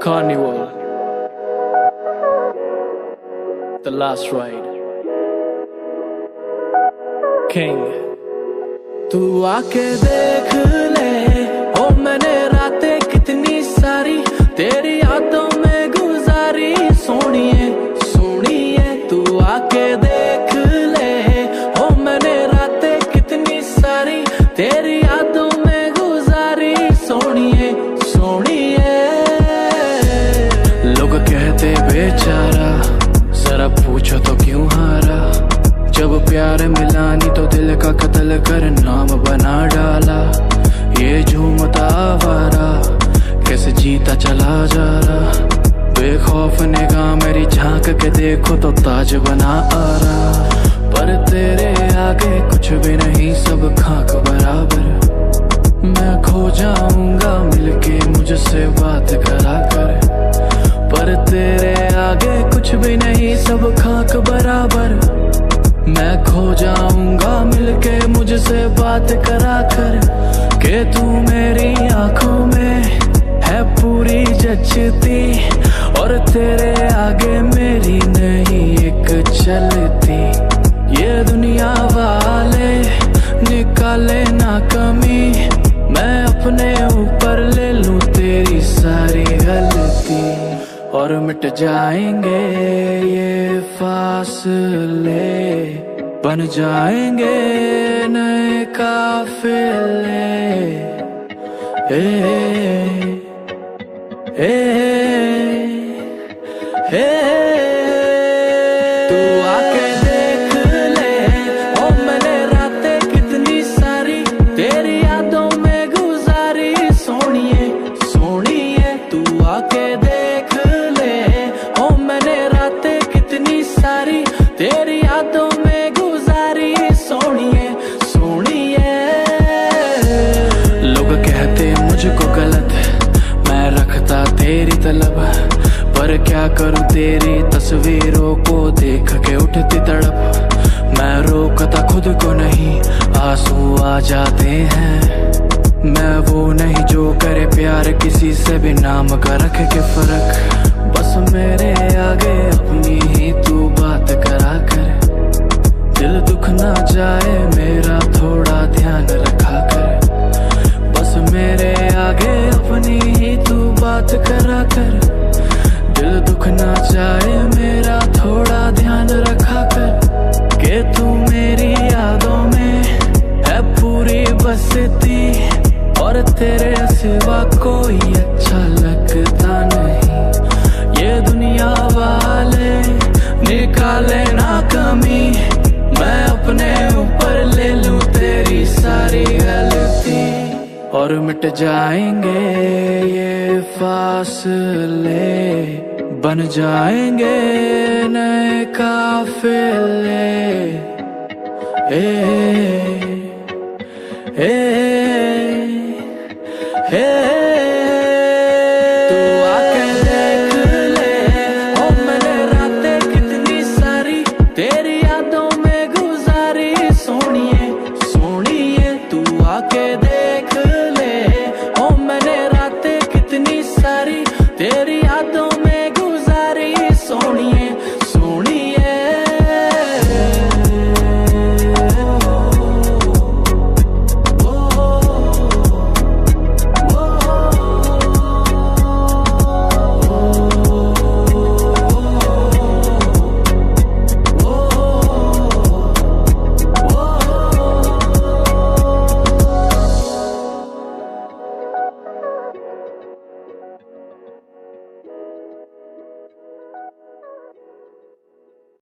Carnival, The Last Ride, King। तू आके देख ले ओ मैंने रातें कितनी सारी तेरी यादों में गुजारी। सोनिए सोनिए तू आके देख ले ओ मैंने रातें कितनी सारी तेरी यादों में गुजारी। सोनिए सोनिए लोग कहते बेचारा, जरा पूछो तो क्यों हारा। जब प्यार मिला नहीं तो दिल का कत्ल कर नाम बना डाला। ये झूमता आवारा कैसे जीता चला जा रहा। बेखौफ निगाह मेरी झांक के देखो तो ताज बना आ रहा। पर तेरे आगे कुछ भी नहीं, सब खाक बराबर। मैं खो जाऊंगा मिलके मुझसे बात करा कर। पर तेरे आगे कुछ भी नहीं, सब खाक बराबर। मैं खो जाऊंगा मिलके मुझसे बात करा कर। के तू मेरी आंखों में है पूरी जचती, और तेरे आगे मेरी नहीं एक चलती। ये दुनिया वाले निकाले ना कमी, मैं अपने ऊपर ले लूं तेरी सारी गलती। और मिट जाएंगे ये फासले, बन जाएंगे नए काफिले। तू आके देख ले ओ मैंने रातें कितनी सारी तेरी यादों में गुजारी। सोनिए सोनिए तू आके देख ले ओ मैंने रातें कितनी सारी तेरी यादों में गुजारी। सोनिए सोनिए लोग कहते मुझको गलत, मैं रखता तेरी तलब। पर क्या करूं तेरी तस्वीरों को देख के उठती तड़प। मैं रोकता खुद को नहीं, आंसू आ जाते हैं। मैं वो नहीं जो करे प्यार किसी से भी नाम का रख के फर्क। बस मेरे आगे अपनी ही तू बात करा कर। दिल दुख ना जाए मेरा थोड़ा ध्यान रखा कर। बस मेरे आगे अपनी ही तू बात करा कर। दिल दुख ना जाए मेरा थोड़ा ध्यान रखा कर। के तू मेरी यादों में है पूरी बसती, और तेरे सिवा कोई अच्छा लगता नहीं। ये दुनिया वाले निकाले ना कमी, मैं अपने ऊपर ले लूं तेरी सारी गलती। और मिट जाएंगे ये फासले, बन जाएंगे नए काफिले।